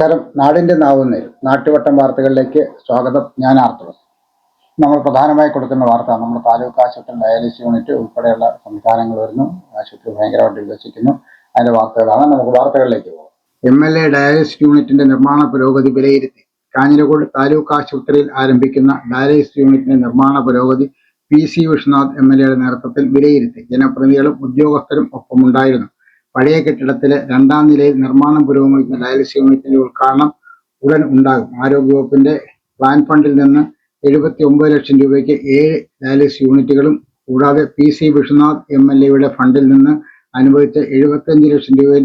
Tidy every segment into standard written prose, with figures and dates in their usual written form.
നമസ്കാരം. നാടിൻ്റെ നാവുന്നേൽ നാട്ടുവട്ടം വാർത്തകളിലേക്ക് സ്വാഗതം. ഞാൻ ആർത്തവസ്. നമ്മൾ പ്രധാനമായി കൊടുക്കുന്ന വാർത്ത നമ്മുടെ താലൂക്ക് ആശുപത്രി ഡയാലിസിസ് യൂണിറ്റ് ഉൾപ്പെടെയുള്ള സംവിധാനങ്ങൾ വരുന്നു. ആശുപത്രി ഭയങ്കരമായിട്ട് വികസിക്കുന്നു. അതിൻ്റെ വാർത്തകളാണ്. നമുക്ക് വാർത്തകളിലേക്ക് പോകാം. MLA ഡയാലിസിസ് യൂണിറ്റിന്റെ നിർമ്മാണ പുരോഗതി വിലയിരുത്തി. കാഞ്ഞിരക്കോട് താലൂക്ക് ആശുപത്രിയിൽ ആരംഭിക്കുന്ന ഡയാലിസിസ് യൂണിറ്റിന്റെ നിർമ്മാണ പുരോഗതി PC വിശ്വനാഥ് MLAയുടെ നേതൃത്വത്തിൽ വിലയിരുത്തി. ജനപ്രതിനിധികളും ഉദ്യോഗസ്ഥരും ഒപ്പമുണ്ടായിരുന്നു. പഴയ കെട്ടിടത്തിലെ 2ാം നിലയിൽ നിർമ്മാണം പുരോഗമിക്കുന്ന ഡയാലിസിസ് യൂണിറ്റിന്റെ ഉദ്ഘാടനം ഉടൻ ഉണ്ടാകും. ആരോഗ്യവകുപ്പിന്റെ പ്ലാൻ ഫണ്ടിൽ നിന്ന് 79 ലക്ഷം രൂപയ്ക്ക് 7 ഡയാലിസിസ് യൂണിറ്റുകളും കൂടാതെ PC വിശ്വനാഥ് MLAയുടെ ഫണ്ടിൽ നിന്ന് അനുവദിച്ച 75 ലക്ഷം രൂപയിൽ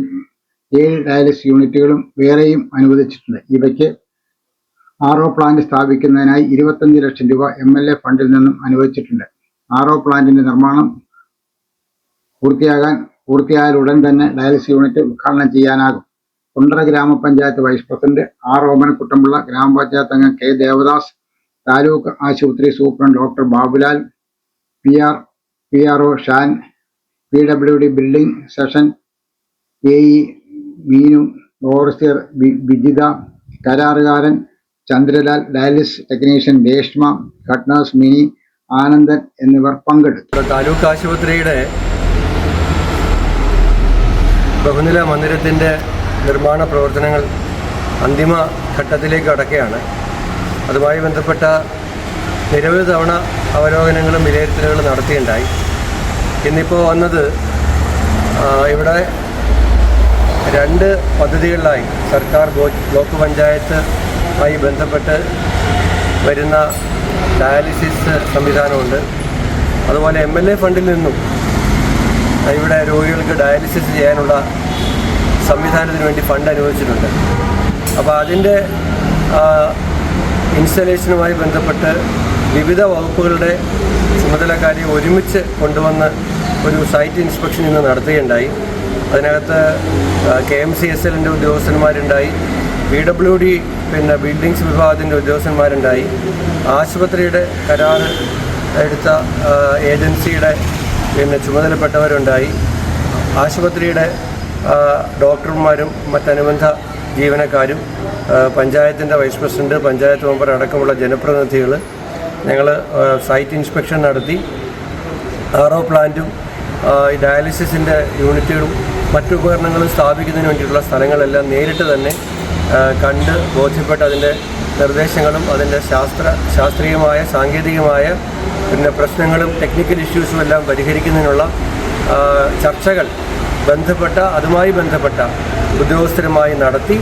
7 ഡയാലിസിസ് യൂണിറ്റുകളും വേറെയും അനുവദിച്ചിട്ടുണ്ട്. ഇവയ്ക്ക് RO പ്ലാന്റ് സ്ഥാപിക്കുന്നതിനായി 25 ലക്ഷം രൂപ MLA ഫണ്ടിൽ നിന്നും അനുവദിച്ചിട്ടുണ്ട്. RO പ്ലാന്റിന്റെ നിർമ്മാണം പൂർത്തിയായാൽ ഉടൻ തന്നെ ഡയാലിസിസ് യൂണിറ്റ് ഉദ്ഘാടനം ചെയ്യാനാകും. കുണ്ടറ ഗ്രാമപഞ്ചായത്ത് വൈസ് പ്രസിഡന്റ് R. ഓമനക്കുട്ടൻപിള്ള, ഗ്രാമപഞ്ചായത്ത് അംഗം K. ദേവദാസ്, താലൂക്ക് ആശുപത്രി superintendent doctor Babulal, PRO Shan, PWD building section AE Meenu, overseer Vijitha, കരാറുകാരൻ ചന്ദ്രലാൽ, ഡയാലിസിസ് ടെക്നീഷ്യൻ രേഷ്മ, കട്നേഴ്സ് മിനി, ആനന്ദൻ എന്നിവർ പങ്കെടുത്തു. താലൂക്ക് ആശുപത്രിയുടെ ബഹുനില മന്ദിരത്തിൻ്റെ നിർമ്മാണ പ്രവർത്തനങ്ങൾ അന്തിമ ഘട്ടത്തിലേക്ക് കടക്കുകയാണ്. അതുമായി ബന്ധപ്പെട്ട നിരവധി തവണ അവലോകനങ്ങളും വിലയിരുത്തലുകളും നടത്തിയിട്ടുണ്ടായി. ഇന്നിപ്പോൾ വന്നത് ഇവിടെ 2 പദ്ധതികളിലായി സർക്കാർ ബ്ലോക്ക് പഞ്ചായത്തുമായി ബന്ധപ്പെട്ട് വരുന്ന ഡയാലിസിസ് സംവിധാനമുണ്ട്. അതുപോലെ MLA ഫണ്ടിൽ നിന്നും ഇവിടെ രോഗികൾക്ക് ഡയാലിസിസ് ചെയ്യാനുള്ള സംവിധാനത്തിന് വേണ്ടി ഫണ്ട് അനുവദിച്ചിട്ടുണ്ട്. അപ്പോൾ അതിൻ്റെ ഇൻസ്റ്റലേഷനുമായി ബന്ധപ്പെട്ട് വിവിധ വകുപ്പുകളുടെ ചുമതലക്കാരെ ഒരുമിച്ച് കൊണ്ടുവന്ന് ഒരു സൈറ്റ് ഇൻസ്പെക്ഷൻ ഇന്ന് നടത്തുകയുണ്ടായി. അതിനകത്ത് KMCSLൻ്റെ ഉദ്യോഗസ്ഥന്മാരുണ്ടായി, PWD ബിൽഡിങ്സ് വിഭാഗത്തിൻ്റെ ഉദ്യോഗസ്ഥന്മാരുണ്ടായി, ആശുപത്രിയുടെ കരാർ എടുത്ത ഏജൻസിയുടെ ചുമതലപ്പെട്ടവരുണ്ടായി, ആശുപത്രിയുടെ ഡോക്ടർമാരും മറ്റനുബന്ധ ജീവനക്കാരും, പഞ്ചായത്തിൻ്റെ വൈസ് പ്രസിഡന്റ്, പഞ്ചായത്ത് മെമ്പർ അടക്കമുള്ള ജനപ്രതിനിധികൾ. ഞങ്ങൾ സൈറ്റ് ഇൻസ്പെക്ഷൻ നടത്തി. RO പ്ലാന്റും ഡയാലിസിസിൻ്റെ യൂണിറ്റുകളും മറ്റു ഉപകരണങ്ങളും സ്ഥാപിക്കുന്നതിന് വേണ്ടിയിട്ടുള്ള സ്ഥലങ്ങളെല്ലാം നേരിട്ട് തന്നെ കണ്ട് ബോധ്യപ്പെട്ട് അതിൻ്റെ നിർദ്ദേശങ്ങളും അതിൻ്റെ ശാസ്ത്രീയമായ സാങ്കേതികമായ പ്രശ്നങ്ങളും ടെക്നിക്കൽ ഇഷ്യൂസും എല്ലാം പരിഹരിക്കുന്നതിനുള്ള ചർച്ചകൾ അതുമായി ബന്ധപ്പെട്ട ഉദ്യോഗസ്ഥരുമായി നടത്തി.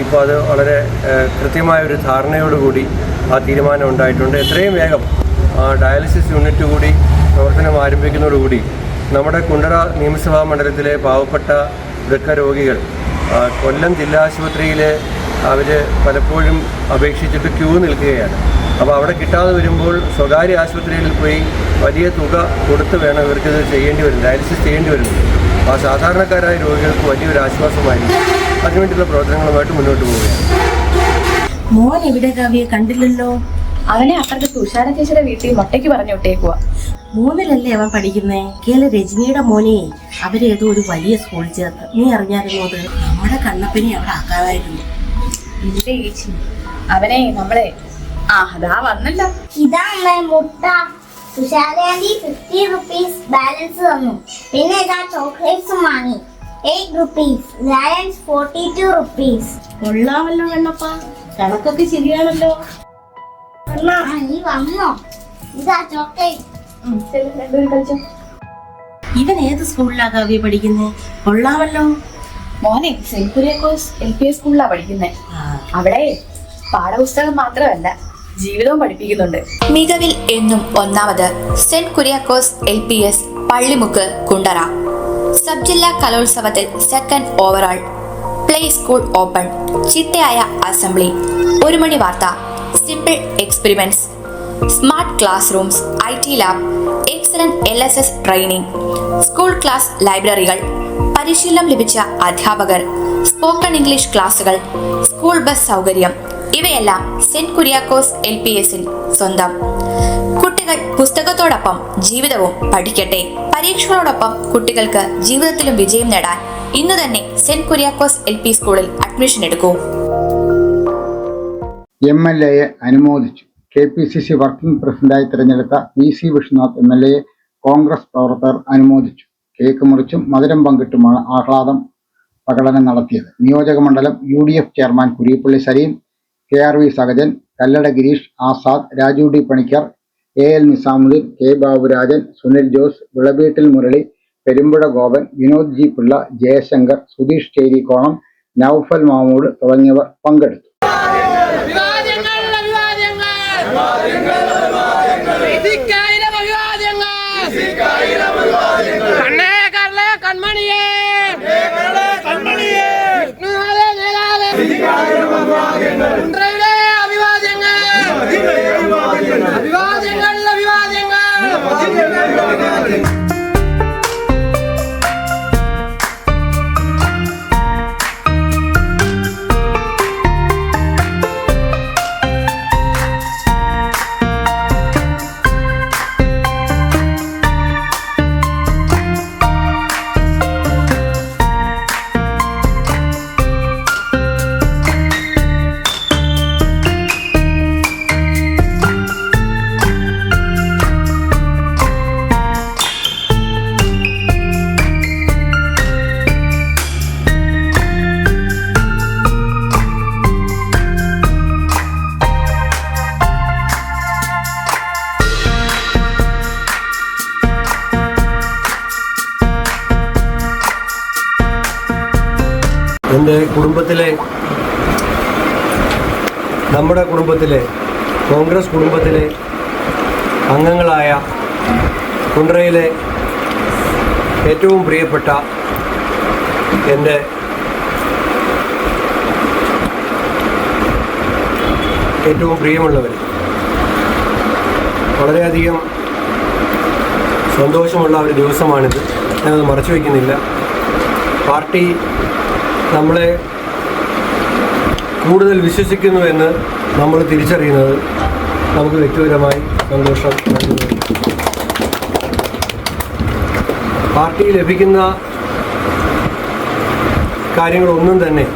ഇപ്പോൾ അത് വളരെ കൃത്യമായൊരു ധാരണയോടുകൂടി ആ തീരുമാനം ഉണ്ടായിട്ടുണ്ട്. എത്രയും വേഗം ഡയാലിസിസ് യൂണിറ്റ് കൂടി പ്രവർത്തനം ആരംഭിക്കുന്നതോടുകൂടി നമ്മുടെ കുണ്ടറ നിയമസഭാ മണ്ഡലത്തിലെ പാവപ്പെട്ട വൃക്ക രോഗികൾ കൊല്ലം ജില്ലാ ആശുപത്രിയിൽ അവർ പലപ്പോഴും അപേക്ഷിച്ചിട്ട് ക്യൂ നിൽക്കുകയാണ്. അപ്പോൾ അവിടെ കിട്ടാതെ വരുമ്പോൾ സ്വകാര്യ ആശുപത്രികളിൽ പോയി വലിയ തുക കൊടുത്ത് വേണം ഇവർക്കിത് ചെയ്യേണ്ടി വരും, ഡയാലിസിസ് ചെയ്യേണ്ടി വരുന്നത്. ആ സാധാരണക്കാരായ രോഗികൾക്ക് വലിയൊരു ആശ്വാസമായിരിക്കും. അതിനുവേണ്ടിയുള്ള പ്രവർത്തനങ്ങളുമായിട്ട് മുന്നോട്ട് പോവുകയാണ്. മോൻ എവിടെ കാവ്യെ കണ്ടില്ലല്ലോ? അവനെ അപ്പുറത്തെ തുഷാര ചേച്ചിയുടെ വീട്ടിൽ മൊട്ടയ്ക്ക് പറഞ്ഞു വിട്ടേക്കുക. 3-ലല്ലേ അവൻ പഠിക്കുന്നേ? രജനിയുടെ മോനെ അവരേതോ ഒരു വലിയ സ്കൂളിൽ ചേർത്ത്. നീ അറിഞ്ഞായിരുന്നു? അത് നമ്മുടെ കണ്ണപ്പനെ അവിടെ ആക്കാതായിരുന്നു. ഇല്ലേ ചേച്ചി, അവനെ നമ്മളെ അതാ വന്നല്ല. ഇതാ മുട്ട. തുഷാരേന്റി 50 റുപ്പീസ് ബാലൻസ് തന്നു. പിന്നെ ഇതാ ചോക്ലേറ്റ്സും വാങ്ങി 8 റുപ്പീസ്. Balance 42 rupees. കൊള്ളാമല്ലോ കണ്ണപ്പ, കണക്കൊക്കെ ശരിയാണല്ലോ. നീ വന്നോ? ഇതാ ചോക്ലേറ്റ്. ഇവൻ ഏത് സ്കൂളിലാ കാവ്യ പഠിക്കുന്നേ? കൊള്ളാമല്ലോ. മോനെ സെന്റ് കുര്യാക്കോസ് LPS സ്കൂളിലാ പഠിക്കുന്നേ. അവിടെ പാഠപുസ്തകം മാത്രമല്ല, ജീവിതവും പഠിപ്പിക്കുന്നുണ്ട്. മികവിൽ എന്നും ഒന്നാമത് saint Kuriakose LPS Pallimukku Kundara. Sub ജില്ലാ കലോത്സവത്തിൽ 2nd overall. Play school open. ചിട്ടയായ അസംബ്ലി. 1 മണി വാർത്ത. Simple experiments. Smart class rooms, IT lab, excellent LSS training, school class ലൈബ്രറികൾ, പരിശീലനം ലഭിച്ച അധ്യാപകർ, സ്പോക്കൺ ഇംഗ്ലീഷ് ക്ലാസുകൾ, സ്കൂൾ ബസ് സൗകര്യം, ഇവയെല്ലാം സെന്റ് കുര്യാക്കോസ് LPSൽ സ്വന്തം. കുട്ടികൾ പുസ്തകത്തോടൊപ്പം ജീവിതവും പഠിക്കട്ടെ. പരീക്ഷകളോടൊപ്പം കുട്ടികൾക്ക് ജീവിതത്തിലും വിജയം നേടാൻ ഇന്ന് തന്നെ സെന്റ് കുര്യാക്കോസ് LP സ്കൂളിൽ അഡ്മിഷൻ എടുക്കൂ. MLA അനുമോദിച്ചു. KPCC വർക്കിംഗ് പ്രസിഡന്റായി തിരഞ്ഞെടുത്ത PC വിഷ്ണുനാഥ് MLA കോൺഗ്രസ് പ്രവർത്തകർ അനുമോദിച്ചു. കേക്ക് മുറിച്ചും മധുരം പങ്കിട്ടുമാണ് ആഹ്ലാദം പ്രകടനം നടത്തിയത്. നിയോജക മണ്ഡലം UDF chairman Kurippally Saleem, KRV Sahajan, Kallada Girish, Azad, Raju D Panicker, AL Nizamuddin, K Baburajan, Sunil Jose, Vilaveettil Murali, Perumpuzha Gopan, Vinod G Pillai, Jayasankar, Sudheesh Cherikkonam, Naufal Mamoodu തുടങ്ങിയവർ പങ്കെടുത്തു. എൻ്റെ കുടുംബത്തിലെ, നമ്മുടെ കുടുംബത്തിലെ, കോൺഗ്രസ് കുടുംബത്തിലെ അംഗങ്ങളായ കുണ്ട്രയിലെ ഏറ്റവും പ്രിയപ്പെട്ട എൻ്റെ ഏറ്റവും പ്രിയമുള്ളവർ, വളരെയധികം സന്തോഷമുള്ള ഒരു ദിവസമാണിത്. ഞാനത് മറച്ചു വയ്ക്കുന്നില്ല. പാർട്ടി നമ്മളെ കൂടുതൽ വിശ്വസിക്കുന്നുവെന്ന് നമ്മൾ തിരിച്ചറിയുന്നത് നമുക്ക് വ്യക്തിപരമായി സന്തോഷം നൽകുന്നു. പാർട്ടി ലഭിക്കുന്ന കാര്യങ്ങളൊന്നും തന്നെ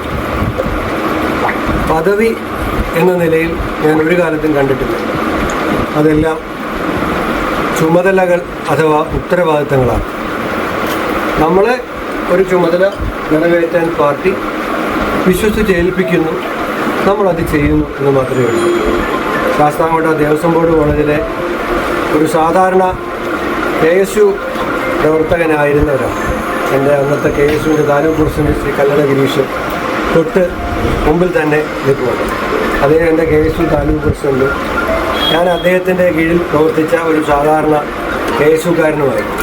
പദവി എന്ന നിലയിൽ ഞാൻ ഒരു കാലത്തും കണ്ടിട്ടില്ല. അതെല്ലാം ചുമതലകൾ അഥവാ ഉത്തരവാദിത്തങ്ങളാണ്. നമ്മളെ ഒരു ചുമതല നിറവേറ്റാൻ പാർട്ടി വിശ്വസിച്ച് ഏൽപ്പിക്കുന്നു, നമ്മളത് ചെയ്യുന്നു എന്ന് മാത്രമേ ഉള്ളൂ. ശാസ്താംകോട്ട ദേവസ്വം ബോർഡ് കോളേജിലെ ഒരു സാധാരണ KSU പ്രവർത്തകനായിരുന്നവരാണ്. എൻ്റെ അന്നത്തെ KSUവിൻ്റെ താലൂക്ക് പ്രസിഡന്റ് ശ്രീ കല്ലട ഗിരീഷ് തൊട്ട് മുമ്പിൽ തന്നെ നിൽക്കുന്നത്. അദ്ദേഹം എൻ്റെ KSU താലൂക്ക് പ്രസിഡന്റ്. ഞാൻ അദ്ദേഹത്തിൻ്റെ കീഴിൽ പ്രവർത്തിച്ച ഒരു സാധാരണ KSUക്കാരനുമായിരുന്നു.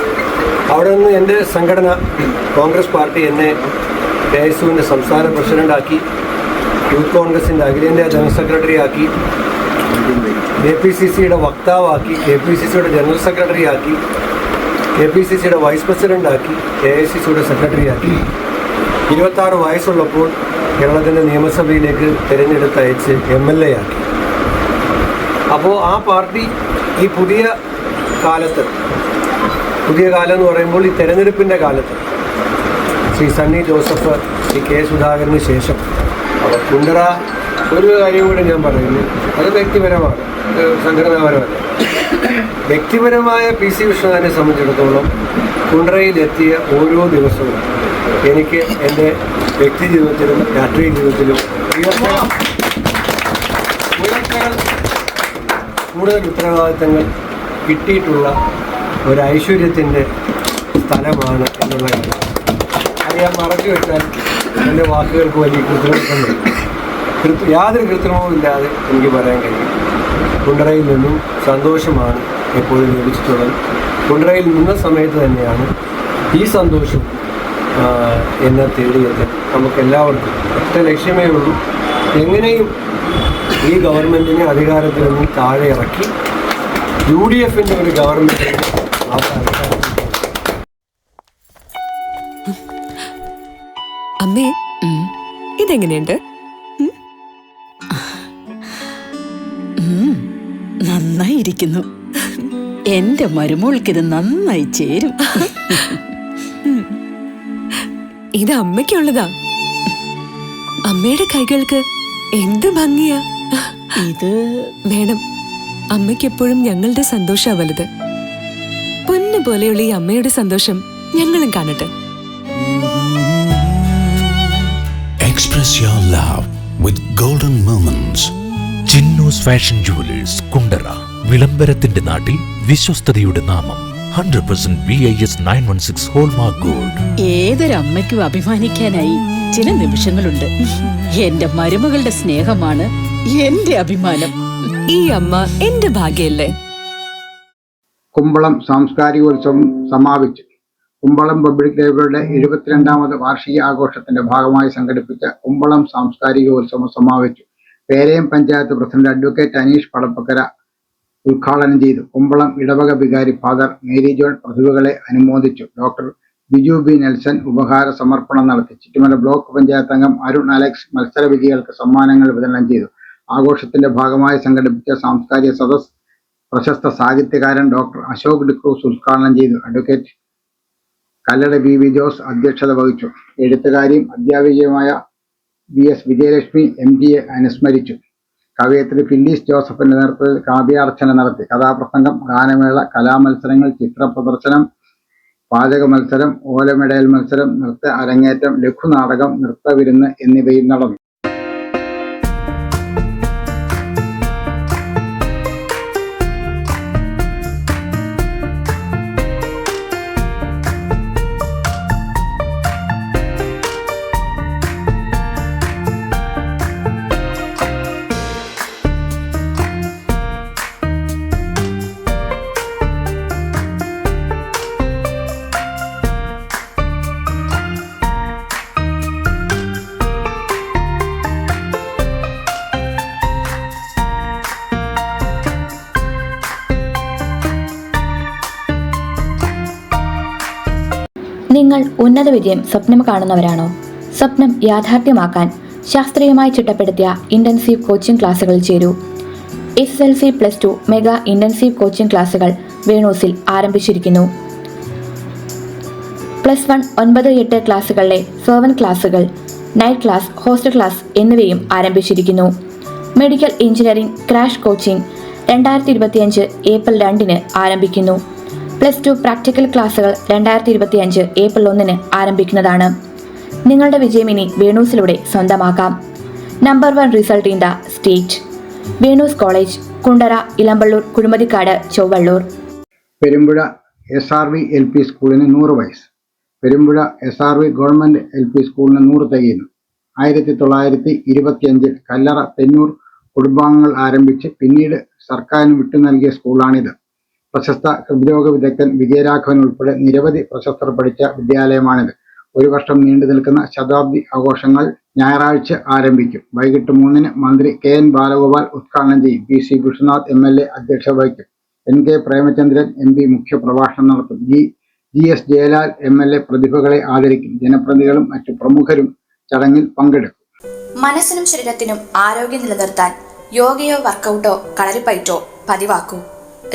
അവിടെ നിന്ന് എൻ്റെ സംഘടന കോൺഗ്രസ് പാർട്ടി എന്നെ KSUവിൻ്റെ സംസ്ഥാന പ്രസിഡൻ്റാക്കി, യൂത്ത് കോൺഗ്രസിൻ്റെ അഖിലേന്ത്യാ ജനറൽ സെക്രട്ടറി ആക്കി, KPCCയുടെ വക്താവാക്കി, KPCCയുടെ ജനറൽ സെക്രട്ടറി ആക്കി, KPCCയുടെ വൈസ് പ്രസിഡൻ്റാക്കി, AICCയുടെ സെക്രട്ടറി ആക്കി. 26 വയസ്സുള്ളപ്പോൾ കേരളത്തിൻ്റെ നിയമസഭയിലേക്ക് തിരഞ്ഞെടുത്തയച്ച് MLA ആക്കി. അപ്പോൾ ആ പാർട്ടി ഈ പുതിയ കാലത്ത്, പുതിയ കാലം എന്ന് പറയുമ്പോൾ ഈ തെരഞ്ഞെടുപ്പിൻ്റെ കാലത്ത് ശ്രീ സണ്ണി ജോസഫ്, ശ്രീ K സുധാകരന് ശേഷം കുണ്ട്ര, ഒരു കാര്യം കൂടി ഞാൻ പറയുന്നു, അത് വ്യക്തിപരമാണ്, സംഘടനാപരമല്ല. വ്യക്തിപരമായ PC വിഷ്ണുനാഥിനെ സംബന്ധിച്ചിടത്തോളം കുണ്ട്രയിലെത്തിയ ഓരോ ദിവസവും എനിക്ക് എൻ്റെ വ്യക്തി ജീവിതത്തിലും രാഷ്ട്രീയ ജീവിതത്തിലും കൂടുതൽ ഉത്തരവാദിത്തങ്ങൾ കിട്ടിയിട്ടുള്ള ഒരു ഐശ്വര്യത്തിൻ്റെ സ്ഥലമാണ് എന്നുള്ള കാര്യം. അത് ഞാൻ മറച്ചു വെച്ചാൽ എൻ്റെ വാക്കുകൾക്ക് വലിയ യാതൊരു കൃത്രിമവും ഇല്ലാതെ എനിക്ക് പറയാൻ കഴിയും. കുണ്ട്രയിൽ നിന്നും സന്തോഷമാണ് എപ്പോഴും ലഭിച്ചിട്ടുള്ളത്. കുണ്ട്രയിൽ നിന്ന സമയത്ത് തന്നെയാണ് ഈ സന്തോഷം എന്നെ തേടിയത്. നമുക്കെല്ലാവർക്കും ഒറ്റ ലക്ഷ്യമേ ഉള്ളൂ, എങ്ങനെയും ഈ ഗവൺമെൻറ്റിനെ അധികാരത്തിൽ നിന്നും താഴെ ഇറക്കി UDFൻ്റെ ഒരു ഗവൺമെൻറ് അമ്മേ, ഇതെങ്ങനെയുണ്ട്? നന്നായിരിക്കുന്നു. എന്റെ മരുമോൾക്ക് ഇത് നന്നായി ചേരും. ഇത് അമ്മയ്ക്കുള്ളതാ. അമ്മയുടെ കൈകൾക്ക് എന്ത് ഭംഗിയാ. ഇത് വേണം. അമ്മയ്ക്ക് എപ്പോഴും ഞങ്ങളുടെ സന്തോഷാ വലുത്. പൊന്നു പോലെയുള്ള ഈ അമ്മയുടെ സന്തോഷം ഞങ്ങളും കാണട്ടെ. Express your love with golden moments. Chinnus fashion jewellers Kundara. വിളംബരത്തിന്റെ നാട്ടിൽ വിശ്വസ്തതയുടെ നാമം. 100% BIS 916 ഹോൾമാർക്ക് ഗോൾഡ്. ഏതൊരമ്മയ്ക്കും അഭിമാനിക്കാനായി ചില നിമിഷങ്ങളുണ്ട്. എന്റെ മരുമകളുടെ സ്നേഹമാണ് എന്റെ അഭിമാനം. ഈ അമ്മ എന്റെ ഭാഗ്യല്ലേ. കുമ്പളം സാംസ്കാരികോത്സവം സമാപിച്ചു. കുമ്പളം പബ്ലിക് ലൈബ്രറിയുടെ 72ാമത് വാർഷിക ആഘോഷത്തിന്റെ ഭാഗമായി സംഘടിപ്പിച്ച കുമ്പളം സാംസ്കാരികോത്സവം സമാപിച്ചു. പേരയം പഞ്ചായത്ത് പ്രസിഡന്റ് അഡ്വക്കേറ്റ് അനീഷ് പടപ്പക്കര ഉദ്ഘാടനം ചെയ്തു. കുമ്പളം ഇടവക വികാരി ഫാദർ മേരി ജോൺ പ്രതിഭകളെ അനുമോദിച്ചു. ഡോക്ടർ ബിജു ബി നെൽസൺ ഉപഹാര സമർപ്പണം നടത്തി. ചിറ്റുമല ബ്ലോക്ക് പഞ്ചായത്ത് അംഗം അരുൺ അലക്സ് മത്സര വിജയികൾക്ക് സമ്മാനങ്ങൾ വിതരണം ചെയ്തു. ആഘോഷത്തിന്റെ ഭാഗമായി സംഘടിപ്പിച്ച സാംസ്കാരിക സദസ് പ്രശസ്ത സാഹിത്യകാരൻ ഡോക്ടർ അശോക് ഡിക്രൂസ് ഉദ്ഘാടനം ചെയ്തു. അഡ്വക്കേറ്റ് കല്ലട വി ജോസ് അധ്യക്ഷത വഹിച്ചു. എഴുത്തുകാരിയും അധ്യാപികയുമായ BS വിജയലക്ഷ്മി MGയെ അനുസ്മരിച്ചു. കവയത്രി ഫില്ലീസ് ജോസഫിന്റെ നേതൃത്വത്തിൽ കാവ്യാർച്ചന നടത്തി. കഥാപ്രസംഗം, ഗാനമേള, കലാമത്സരങ്ങൾ, ചിത്ര പ്രദർശനം, പാചക മത്സരം, ഓലമെടയൽ മത്സരം, നൃത്ത അരങ്ങേറ്റം, ലഘുനാടകം, നൃത്തവിരുന്ന് എന്നിവയും നടന്നു. നിങ്ങൾ ഉന്നത വിജയം സ്വപ്നം കാണുന്നവരാണോ? സ്വപ്നം യാഥാർത്ഥ്യമാക്കാൻ ശാസ്ത്രീയമായി ചിട്ടപ്പെടുത്തിയ ഇന്റൻസീവ് കോച്ചിംഗ് ക്ലാസുകളിൽ ചേരൂ. SSLC +2 മെഗാ ഇന്റൻസീവ് കോച്ചിംഗ് ക്ലാസുകൾ വേണൂസിൽ ആരംഭിച്ചിരിക്കുന്നു. +1 9-8 ക്ലാസുകളിലെ സെർവൻ ക്ലാസുകൾ, നൈറ്റ് ക്ലാസ്, ഹോസ്റ്റൽ ക്ലാസ് എന്നിവയും ആരംഭിച്ചിരിക്കുന്നു. Medical engineering crash coaching 2025 April 2 ആരംഭിക്കുന്നു. +2 പ്രാക്ടിക്കൽ ക്ലാസുകൾ 2025 ഏപ്രിൽ 1 ആരംഭിക്കുന്നതാണ്. നിങ്ങളുടെ വിജയം ഇനി വേണൂസിലൂടെ സ്വന്തമാക്കാം. Number 1 result in the state. Venus college, Kundara, Elampalloor, Kuzhumathikkad, Chowalloor. Perumpuzha SRV LP സ്കൂളിന് 100 വയസ്സ്. പെരുമ്പുഴ SRV ഗവൺമെന്റ് LP സ്കൂളിന് 100 തികയുന്നു. 1925 കല്ലറ തെന്നൂർ കുടുംബാംഗങ്ങൾ ആരംഭിച്ച് പിന്നീട് സർക്കാരിന് വിട്ടു നൽകിയ സ്കൂളാണിത്. പ്രശസ്ത ഹൃദ്രോഗ വിദഗ്ധൻ വിജയരാഘവൻ ഉൾപ്പെടെ നിരവധി പ്രശസ്തർ പഠിച്ച വിദ്യാലയമാണിത്. 1 വർഷം നീണ്ടു നിൽക്കുന്ന ശതാബ്ദി ആഘോഷങ്ങൾ ഞായറാഴ്ച ആരംഭിക്കും. വൈകിട്ട് 3 മന്ത്രി KN ബാലഗോപാൽ ഉദ്ഘാടനം ചെയ്യും. PC വിശ്വനാഥ് MLA അധ്യക്ഷത വഹിക്കും. NK പ്രേമചന്ദ്രൻ MP മുഖ്യപ്രഭാഷണം നടത്തും. GS ജയലാൽ MLA പ്രതിഭകളെ ആദരിക്കും. ജനപ്രതിനിധികളും മറ്റു പ്രമുഖരും ചടങ്ങിൽ പങ്കെടുക്കും. മനസ്സിനും ശരീരത്തിനും ആരോഗ്യം നിലനിർത്താൻ യോഗയോ വർക്കൗട്ടോ കളരിപ്പയറ്റോ പതിവാക്കൂ.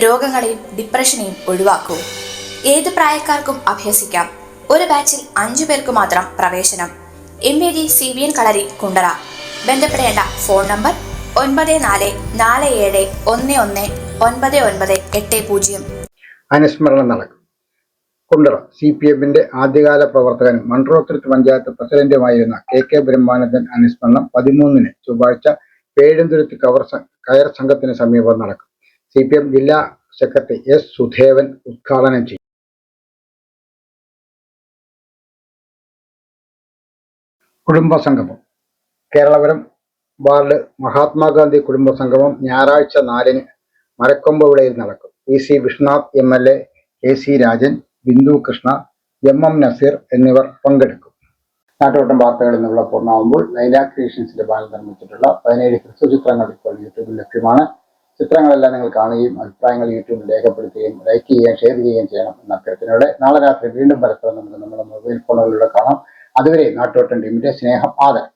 രോഗങ്ങളെയും ഡിപ്രഷനെയും ഒഴിവാക്കൂ. ഏത് പ്രായക്കാർക്കും അഭ്യസിക്കാം. ഒരു ബാച്ചിൽ 5 പേർക്ക് മാത്രം പ്രവേശനം. MAG CBN കളരി കുണ്ടറ. ബന്ധപ്പെടേണ്ട ഫോൺ നമ്പർ 9447119980. അനുസ്മരണം നടക്കും. കുണ്ടറ CPMന്റെ ആദ്യകാല പ്രവർത്തകനും മൺട്രോത്തുരുത്ത് പഞ്ചായത്ത് പ്രസിഡന്റുമായിരുന്ന KK ബ്രഹ്മാനന്ദൻ അനുസ്മരണം 13 ചൊവ്വാഴ്ച പേഴുന്തുരുത്ത് കയർ സംഘത്തിന് സമീപം നടക്കും. CPM ജില്ലാ സെക്രട്ടറി S സുധേവൻ ഉദ്ഘാടനം ചെയ്യും. കുടുംബസംഗമം. കേരളപുരം വാർഡ് മഹാത്മാഗാന്ധി കുടുംബസംഗമം ഞായറാഴ്ച 4 മരക്കൊമ്പ് വിളയിൽ നടക്കും. PC Vishwanath MLA, KC Rajan, Bindu Krishna, MM Naseer എന്നിവർ പങ്കെടുക്കും. നാട്ടുവട്ടം വാർത്തകൾ എന്നുള്ള പൂർണ്ണമാകുമ്പോൾ ലൈല ക്രിയേഷൻസിന്റെ ബാനർ നിർമ്മിച്ചിട്ടുള്ള 17 ഹ്രസ്വ ചിത്രങ്ങൾ ഇപ്പോൾ യൂട്യൂബിൽ ലഭ്യമാണ്. ചിത്രങ്ങളെല്ലാം നിങ്ങൾ കാണുകയും അഭിപ്രായങ്ങൾ യൂട്യൂബിൽ രേഖപ്പെടുത്തുകയും ലൈക്ക് ചെയ്യുകയും ഷെയർ ചെയ്യുകയും ചെയ്യണം എന്ന അഭ്യർത്ഥനയോടെ നാളെ രാത്രി വീണ്ടും പരസ്പരം നമുക്ക് നമ്മുടെ മൊബൈൽ ഫോണുകളിലൂടെ കാണാം. അതുവരെ നാട്ടുവട്ടം ടീമിന്റെ സ്നേഹം, ആദരം.